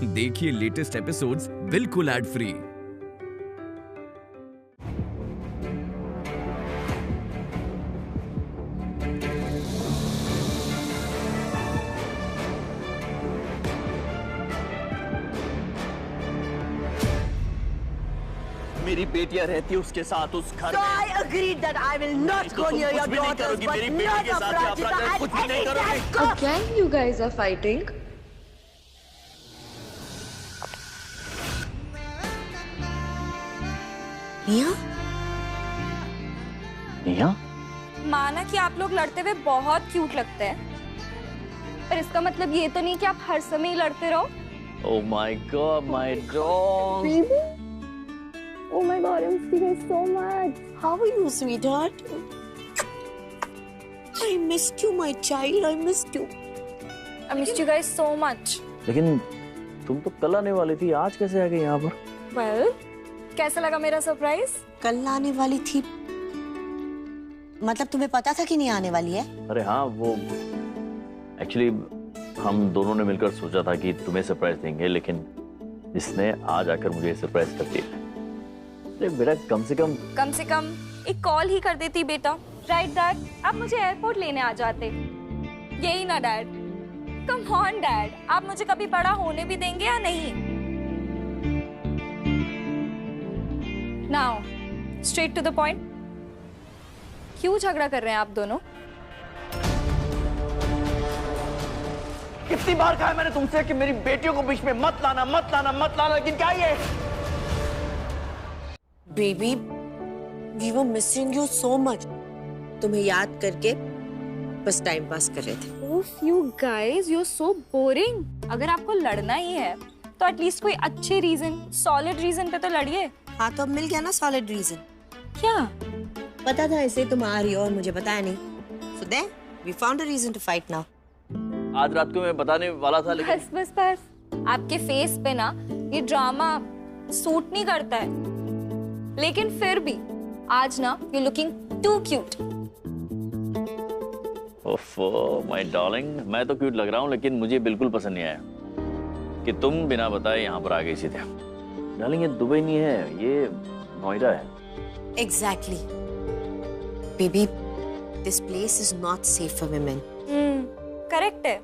देखिए latest episodes बिल्कुल ad free. मेरी बेटियां रहती है उसके साथ उस घर में। I agreed that I will not go near your daughters, but मेरी बेटी not के साथ Aparajita. कुछ भी नहीं करोगी। Again, you guys are fighting. निया? निया? माना कि आप लोग लड़ते हुए बहुत क्यूट लगते हैं, पर इसका मतलब ये तो नहीं कि आप हर समय ही लड़ते रहो। Oh my God, my dog. Baby? Oh my God, I miss you guys so much. How are you, sweetheart? I missed you, my child. I missed you. I missed you guys so much. लेकिन तुम तो कल आने वाली थी, आज कैसे आ गई यहाँ पर? Well, कैसा लगा मेरा सरप्राइज? कल आने वाली थी, मतलब तुम्हें पता था कि नहीं आने वाली है? अरे हाँ, वो एक्चुअली हम दोनों ने मिलकर सोचा था कि तुम्हें सरप्राइज देंगे, लेकिन इसने आज आकर मुझे सरप्राइज कर दिया। अरे बेटा, कम से कम एक कॉल ही कर देती बेटा। राइट डैड, आप मुझे एयरपोर्ट लेने आ जाते। यही ना डैड? कम ऑन डैड, आप मुझे कभी बड़ा होने भी देंगे या नहीं? Now straight to the point, क्यों झगड़ा कर रहे हैं आप दोनों? कितनी बार कहा है मैंने तुमसे कि मेरी बेटियों को बीच में मत लाना, लेकिन क्या ये? Baby, we were missing you so much. तुम्हें याद करके बस टाइम पास कर रहे थे। Oof, you guys, you're so boring. अगर आपको लड़ना ही है तो एटलीस्ट कोई अच्छे रीजन, सॉलिड रीजन पे तो लड़िए। हाँ, तो अब मिल गया ना सॉलिड रीजन। क्या? पता था ऐसे तुम आ रही हो और मुझे बताया नहीं। So then we found a reason to fight now. आज रात को मैं बताने वाला था, लेकिन बस आपके फेस पे ना ये ड्रामा सूट नहीं करता है, लेकिन फिर भी आज ना यू लुकिंग टू क्यूट। ओफो माय डार्लिंग, मैं तो क्यूट लग रहा हूँ, लेकिन मुझे बिल्कुल पसंद नहीं आया कि तुम बिना बताए यहाँ पर आ गई सीधे। डार्लिंग, ये दुबई नहीं है, ये नोएडा है। Exactly. Baby, this place is not safe for women. Correct है।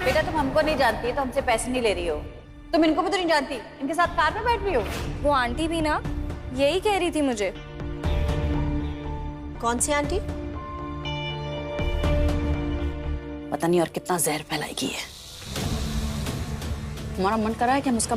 बेटा, तुम हमको नहीं जानती तो हमसे पैसे नहीं ले रही हो। तुम इनको भी तो नहीं जानती, इनके साथ कार में बैठ रही हो। वो आंटी भी ना यही कह रही थी मुझे। कौन सी आंटी? पता नहीं और कितना जहर फैलाएगी है। हमारा मन कर रहा है कि हम उसका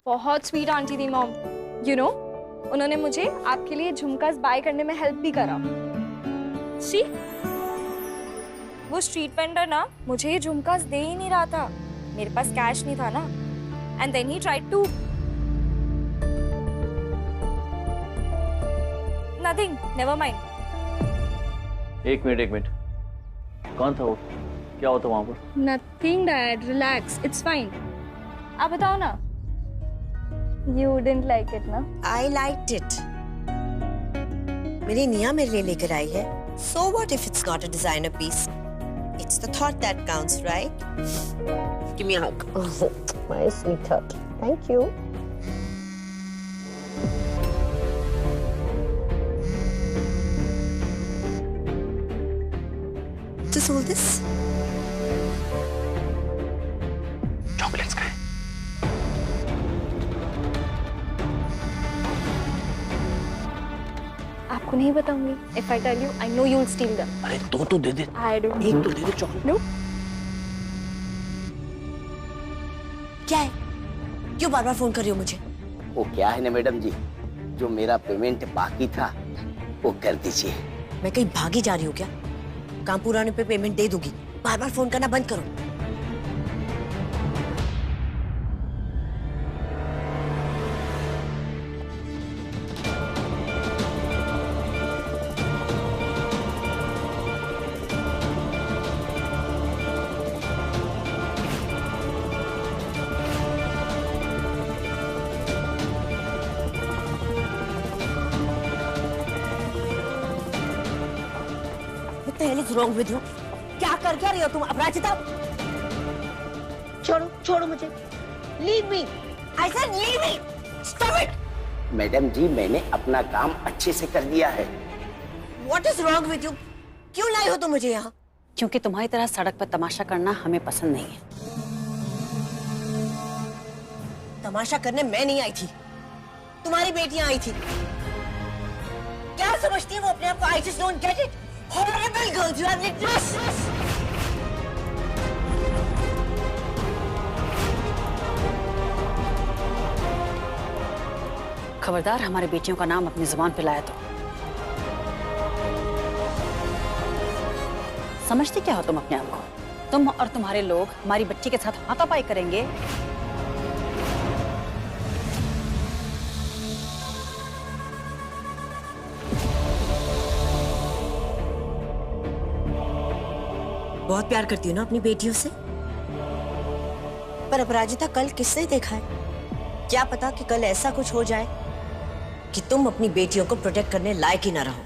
बहुत स्वीट आंटी थी मॉम। यू नो, उन्होंने मुझे आपके लिए झुमकास बाय करने में हेल्प भी करा। सी, वो स्ट्रीट वेंडर ना मुझे ये झुमकास दे ही नहीं रहा था, मेरे पास कैश नहीं था ना। And then he tried to nothing, never mind. एक मिनट, कौन था वो? क्या होता वहां पर? Nothing dad, relax, it's fine. आप बताओ ना। You didn't like it, ना? I liked it. मेरी निया मेरे लिए लेकर आई है। So what if it's not a designer piece? It's the thought that counts, right? Give me a hug. Oh, my sweetheart. Thank you. Just hold this. Chocolates का है। आपको नहीं बताऊंगी। If I tell you, I know you'll steal them. अरे दो तो दे दे। I don't. एक तो दे दे चॉकलेट। No. क्या है? क्यों बार-बार फोन कर रही हो मुझे? वो क्या है ना मैडम जी, जो मेरा पेमेंट बाकी था वो कर दीजिए। मैं कहीं भागी जा रही हूँ क्या? काम पूरा होने पे पेमेंट दे दूंगी। बार-बार फोन करना बंद करो। the hell is wrong with you? क्या कर क्या रही हो तुम अपराजिता? छोड़ो छोड़ो मुझे. Leave me. I said leave me. Stop it. Madam ji, मैंने अपना काम अच्छे से कर दिया है. What is wrong with you? क्यों लाई हो तुम मुझे यहाँ? क्योंकि तुम्हारी तरह सड़क पर तमाशा करना हमें पसंद नहीं है. तमाशा करने मैं नहीं आई थी, तुम्हारी बेटियां आई थी. क्या समझती है वो अपने आप को? I just don't get it. Horrible girls, you are literally. खबरदार हमारी बेटियों का नाम अपनी जुबान पे लाया तो. समझती क्या हो तुम अपने आप को? तुम और तुम्हारे लोग हमारी बच्ची के साथ हाथापाई करेंगे. बहुत प्यार करती हूँ ना अपनी बेटियों से. पर अपराजिता, कल किसने देखा है? क्या पता कि कल ऐसा कुछ हो जाए कि तुम अपनी बेटियों को प्रोटेक्ट करने लायक ही ना रहो.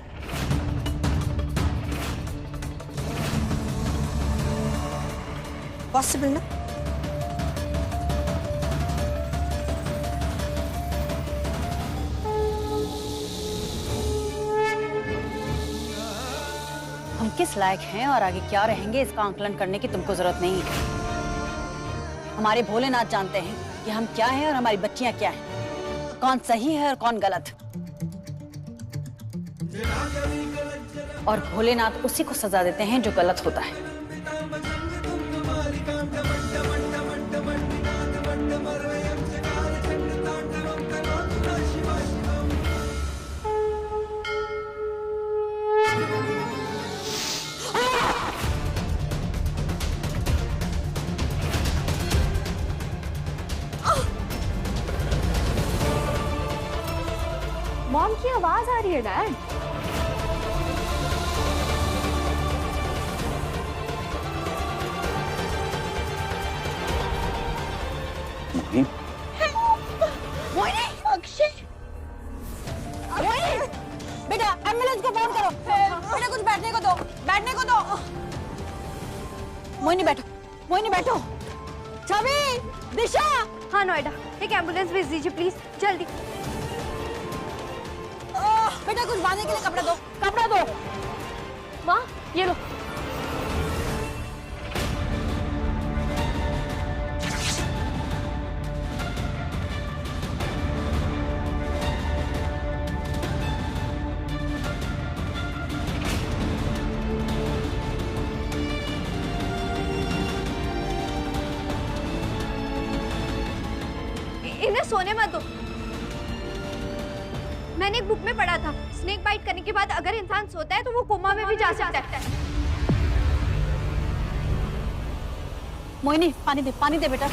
पॉसिबल ना? हम किस लायक हैं और आगे क्या रहेंगे इसका आंकलन करने की तुमको जरूरत नहीं है. हमारे भोलेनाथ जानते हैं कि हम क्या हैं और हमारी बच्चियां क्या हैं, कौन सही है और कौन गलत. और भोलेनाथ उसी को सजा देते हैं जो गलत होता है. मॉम की आवाज आ रही है डैड. अक्षय, बेटा एम्बुलेंस को फोन करो. बेटा कुछ बैठने को दो, बैठने को दो. मोहिनी बैठो, मोहिनी बैठो. छवि, दिशा. हाँ नोएडा, एक एम्बुलेंस भेज दीजिए प्लीज, जल्दी. बेटा कुछ बांधने के लिए कपड़ा दो, कपड़ा दो. माँ ये लो. इन्हें सोने मत दो. मैंने एक बुक में पढ़ा था, स्नेक बाइट करने के बाद अगर इंसान सोता है तो वो कोमा में भी जा सकता है. मोहिनी पानी दे बेटा.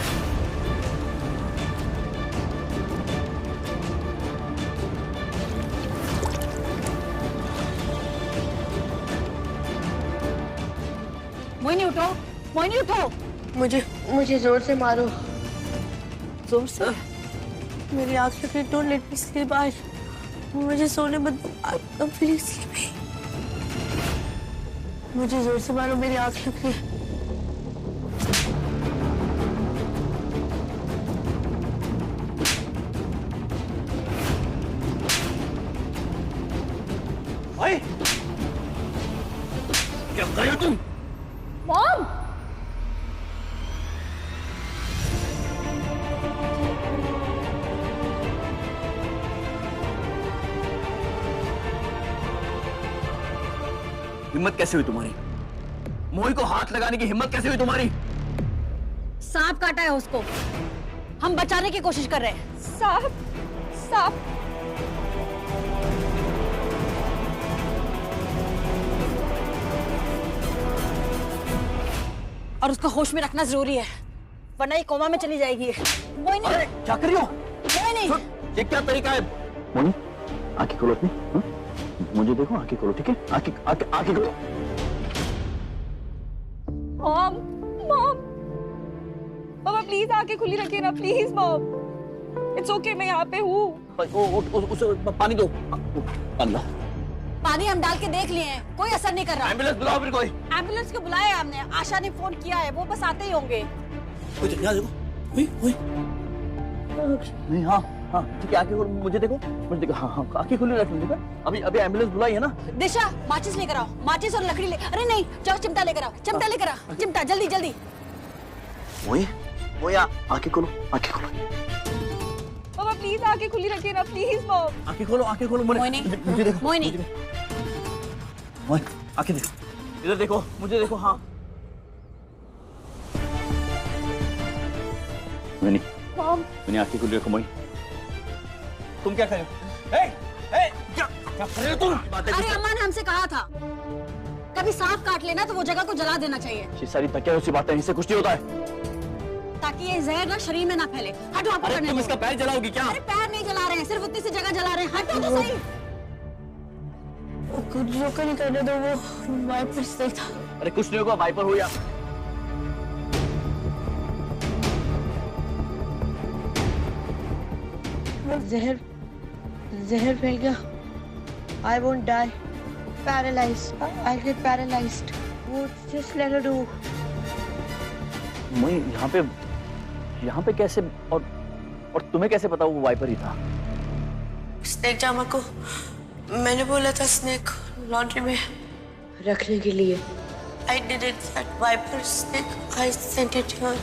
मोहिनी उठो, मोहिनी उठो. मुझे जोर से मारो. जोर से? मेरी आँख लग रही. Don't let me sleep. आज मुझे सोने मत दो प्लीज. मुझे जोर से मारो, मेरी आँख लग रही है. क्या कर रहे हो तुम? मॉम हिम्मत कैसे हुई तुम्हारी? मोही को हाथ लगाने की हिम्मत कैसे हुई तुम्हारी? सांप काटा है उसको, हम बचाने की कोशिश कर रहे हैं. सांप और उसको होश में रखना जरूरी है, वरना ये कोमा में चली जाएगी. मोहिनी, अरे क्या कर रही हो? मोहिनी, ये क्या तरीका है? मोही आंखें खोलो अपनी. मुझे देखो, आंखें खोलो. ठीक है, आंखें खोलो. मॉम पापा प्लीज आंखें खुली रखिए ना प्लीज. मॉम इट्स ओके, मैं यहाँ पे हूँ. उसे पानी दो. पानी ला. पानी हम डाल के देख लिए हैं, कोई असर नहीं कर रहा। एम्बुलेंस बुलाओ फिर कोई। एम्बुलेंस को बुलाया हमने, आशा ने फोन किया है, वो बस आते ही होंगे। यहाँ देखो, नहीं, हाँ हाँ ठीक है, आंखें खोलो, मुझे देखो, मुझे देखो, हाँ हाँ आंखें खुली रखनी, देखो अभी अभी एम्बुलेंस बुलाई है ना। दिशा माचिस लेकर आओ, माचिस और लकड़ी ले, अरे नहीं जाओ चिमटा लेकर आओ, चिमटा लेकर आओ, चिमटा जल्दी जल्दी। वो या आंखें खोलो, आंखें खोलो। मम्मा प्लीज आंखें खुली रखिए ना, प्लीज मॉम। आंखें खोलो, आंखें खोलो, मोहिनी, मुझे देखो, मोहिनी, आंखें देखो, इधर देखो, मुझे देखो, हाँ मोहिनी, मैंने आंखें खुली रखो। मोहिनी तुम क्या कर रहे हो? क्या कर रहे हो तुम? अरे अम्मा ने हमसे कहा था कभी सांप काट लेना तो वो जगह को जला देना चाहिए। ये सारी तकिया उसी बातें, इससे कुछ नहीं होता है। ताकि ये जहर ना शरीर में ना फैले। हटो आप, अरे तुम इसका पैर जलाओगी क्या? अरे पैर नहीं जला रहे हैं, सिर्फ उतनी सी जगह जला रहे हैं, हटो तो सही। कुछ रोका नहीं करने दो, वो वाइपर से था। अरे कुछ नहीं होगा, वाइपर हो या जहर फैल गया। I won't die. Paralyzed. I'll get paralyzed. वो just let her do. मैं यहाँ पे कैसे और तुम्हें कैसे पता वो वाइपर ही था? स्नेक जामा को मैंने बोला था स्नेक लॉन्ड्री में रखने के लिए। I did it. That viper snake. I sent it here.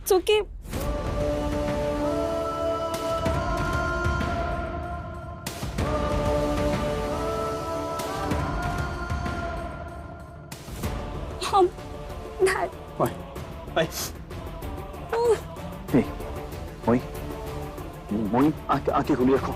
It's okay. Mom, Dad. Why? Hey, मोई, आंखें खुली रखो।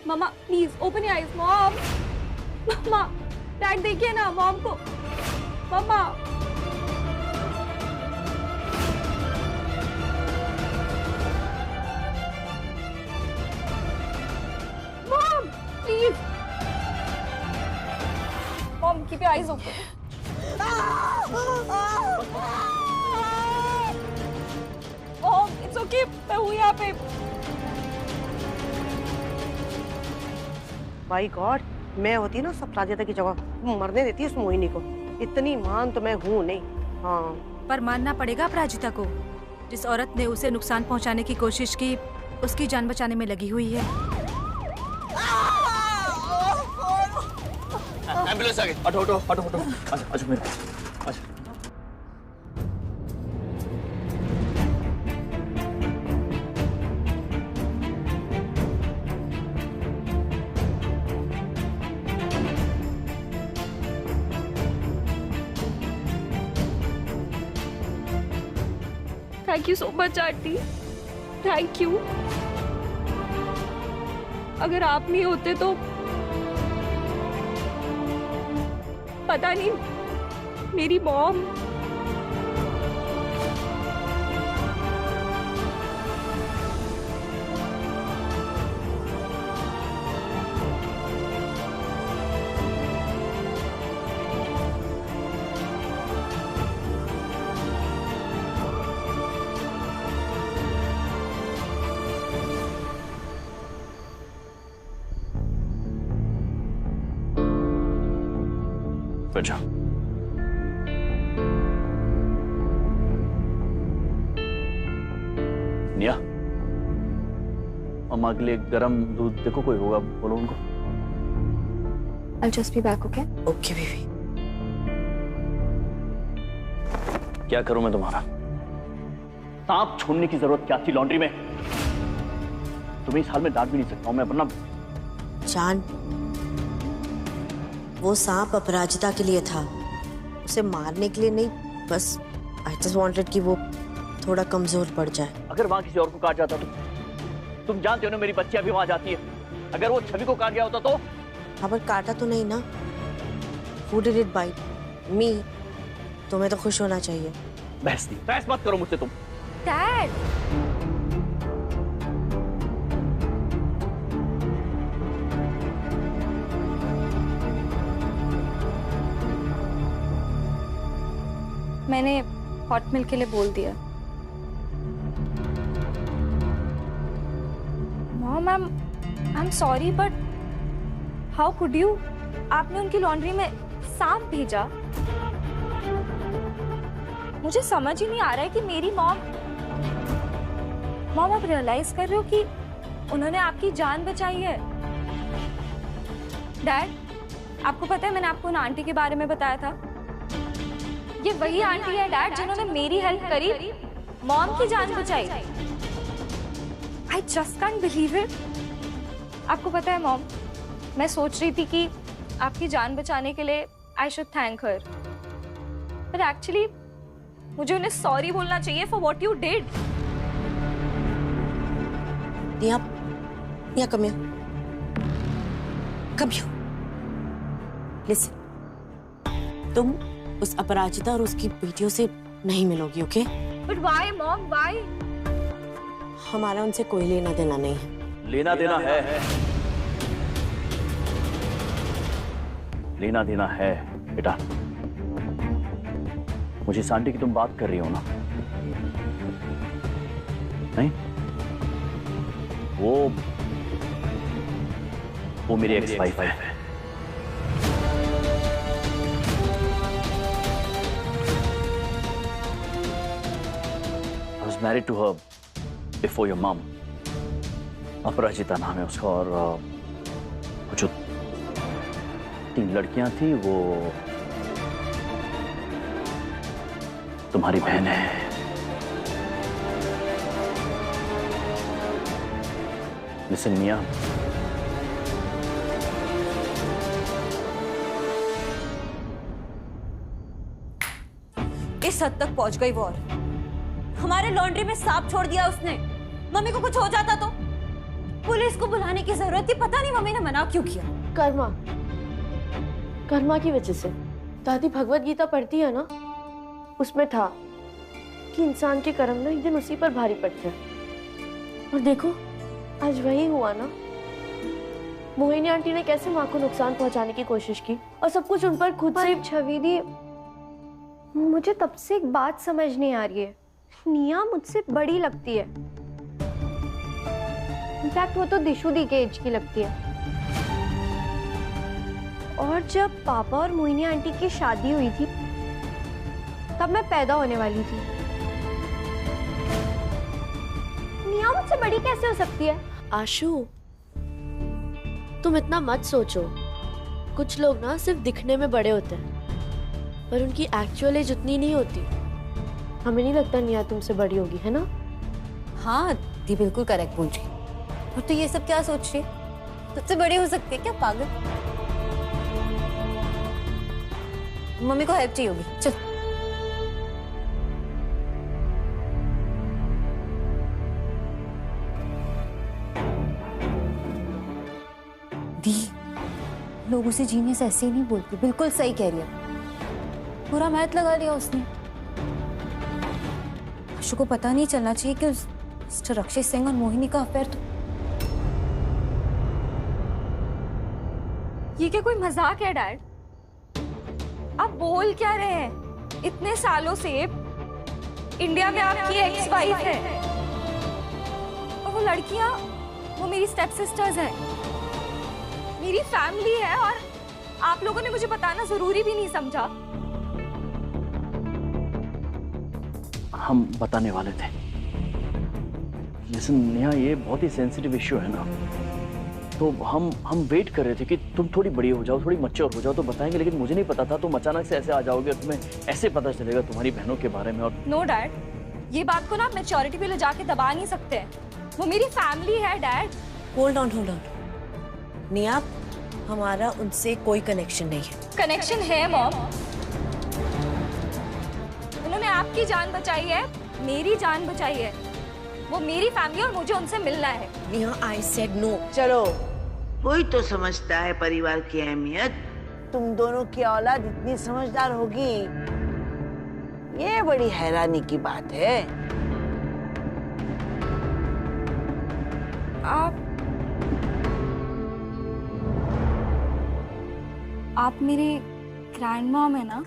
Mama, please open your eyes, Mom. Mama, Dad देखिए ना Mom को. Mama. Mom, please. Mom, keep your eyes open. Mom, it's okay. मैं हूँ यहाँ पे. माय गॉड, मैं होती ना सब राजेता की जगह मरने देती उस मोहिनी को। इतनी मान तो मैं हूँ नहीं। हाँ, पर मानना पड़ेगा अपराजिता को, जिस औरत ने उसे नुकसान पहुंचाने की कोशिश की, उसकी जान बचाने में लगी हुई है। एम्बुलेंस आ गई। हटो हटो हटो हटो, अच्छा मेरे अच्छा। Thank you so much, aunty. Thank you. अगर आप नहीं होते तो पता नहीं मेरी मॉम। अच्छा, निया, अम्मा के लिए गरम दूध देखो, कोई होगा बोलो उनको। I'll just be back, okay? Okay, baby. क्या करूं मैं तुम्हारा? सांप छोड़ने की जरूरत क्या थी लॉन्ड्री में? तुम्हें इस हाल में डांट भी नहीं सकता हूं मैं, वरना जान, वो सांप अपराजिता के लिए था, उसे मारने के लिए नहीं। बस आई जस्ट वांटेड कि वो थोड़ा कमजोर पड़ जाए। अगर वहां किसी और को काट जाता तो? तुम जानते हो ना मेरी बच्ची अभी वहां जाती है। अगर वो छवि को काट गया होता तो? हाँ, पर काटा तो नहीं ना। Who did it bite? Me? तुम्हें तो खुश होना चाहिए। बहस मत करो मुझसे तुम। डैड, मैंने हॉट मिल्क के लिए बोल दिया। Mom, I am sorry but how could you? आपने उनकी लॉन्ड्री में सांप भेजा। मुझे समझ ही नहीं आ रहा है कि मेरी मॉम आप रियलाइज कर रहे हो कि उन्होंने आपकी जान बचाई है? डैड, आपको पता है मैंने आपको उन आंटी के बारे में बताया था। ये वही आंटी है डैड जिन्होंने मेरी हेल्प करी, मॉम की जान बचाई। I just can't believe it. आपको पता है मॉम, मैं सोच रही थी कि आपकी जान बचाने के लिए I should thank her, but actually मुझे उन्हें सॉरी बोलना चाहिए फॉर व्हाट यू डिड। निया, come here. Come here. Listen. तुम उस अपराजिता और उसकी बेटियों से नहीं मिलोगी, okay? But why, Mom? Why? हमारा उनसे कोई लेना देना नहीं है। लेना देना है। लेना देना है बेटा। मुझे इस आंटी की तुम बात कर रही हो ना? नहीं, वो मेरी एक्स वाइफ है। I was married to her before your mom. अपराजिता नाम है उसका, और वो जो 3 लड़कियां थी वो तुम्हारी बहन है। Listen, Mia. इस हद तक पहुंच गई वो, और हमारे लॉन्ड्री में सांप छोड़ दिया उसने। मम्मी को कुछ हो जाता तो पुलिस को बुलाने की जरूरत थी। पता नहीं मम्मी ने मना क्यों किया। कर्मा की वजह से। दादी भगवत गीता पढ़ती है ना, उसमें था कि इंसान के कर्म ना एक दिन उसी पर भारी पड़ते हैं। और देखो आज वही हुआ ना। मोहिनी आंटी ने कैसे माँ को नुकसान पहुंचाने की कोशिश की, और सब कुछ उन पर खुद से। छवि दी, मुझे तब से एक बात समझ नहीं आ रही है। निया मुझसे बड़ी लगती है। इनफैक्ट वो तो दिशु दी के एज की लगती है। और जब पापा और मोहिनी आंटी की शादी हुई थी तब मैं पैदा होने वाली थी। निया मुझसे बड़ी कैसे हो सकती है? आशु, तुम इतना मत सोचो। कुछ लोग ना सिर्फ दिखने में बड़े होते हैं, पर उनकी एक्चुअल एज उतनी नहीं होती। हमें नहीं लगता निया तुमसे बड़ी होगी, है ना? हाँ दी, बिल्कुल करेक्ट बोल रही। और तो ये सब क्या सोच रही है? तुझसे बड़ी हो सकती है क्या, पागल? मम्मी को हेल्प चाहिए होगी, चल। दी, लोग उसे जीनियस ऐसे ही नहीं बोलते। बिल्कुल सही कह रही है। पूरा मैथ लगा लिया उसने। आशु को पता नहीं चलना चाहिए कि उस मिस्टर रक्षित सिंह और मोहिनी का अफेयर तो। ये क्या कोई मजाक है डैड? आप बोल क्या रहे हैं? इतने सालों से इंडिया में आपकी एक्स वाइफ है, और वो लड़कियां वो मेरी स्टेप सिस्टर्स हैं, मेरी फैमिली है, और आप लोगों ने मुझे बताना जरूरी भी नहीं समझा। हम बताने वाले थे। लिसन नेहा, ये बहुत ही सेंसिटिव इश्यू है ना, तो हम वेट कर रहे थे कि तुम थोड़ी बड़ी हो जाओ, थोड़ी मैच्योर हो जाओ तो बताएंगे, लेकिन मुझे नहीं पता था तुम अचानक से ऐसे आ जाओगे और तुम्हें ऐसे पता चलेगा तुम्हारी बहनों के बारे में। और नो डैड, ये बात को ना मैच्योरिटी पे ले जाके दबा नहीं सकते। वो मेरी फैमिली है डैड। होल्ड ऑन निया, हमारा उनसे कोई कनेक्शन नहीं है। कनेक्शन है मॉम। उन्होंने आपकी जान बचाई है, मेरी जान बचाई है। वो मेरी फैमिली और मुझे उनसे मिलना है। Neha, I said no. चलो, कोई तो समझता है परिवार की अहमियत। तुम दोनों की औलाद इतनी समझदार होगी, ये बड़ी हैरानी की बात है। आप मेरी ग्रैंड मॉम है ना?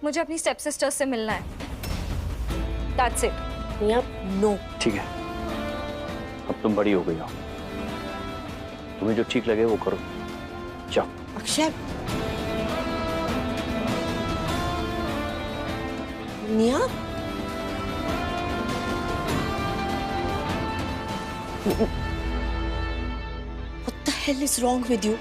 मुझे अपनी स्टेप सिस्टर्स से मिलना है। That's it. नो। ठीक है, अब तुम बड़ी हो गई हो, तुम्हें जो ठीक लगे वो करो। जाओ। Akshay, Neha, what the hell is wrong with you?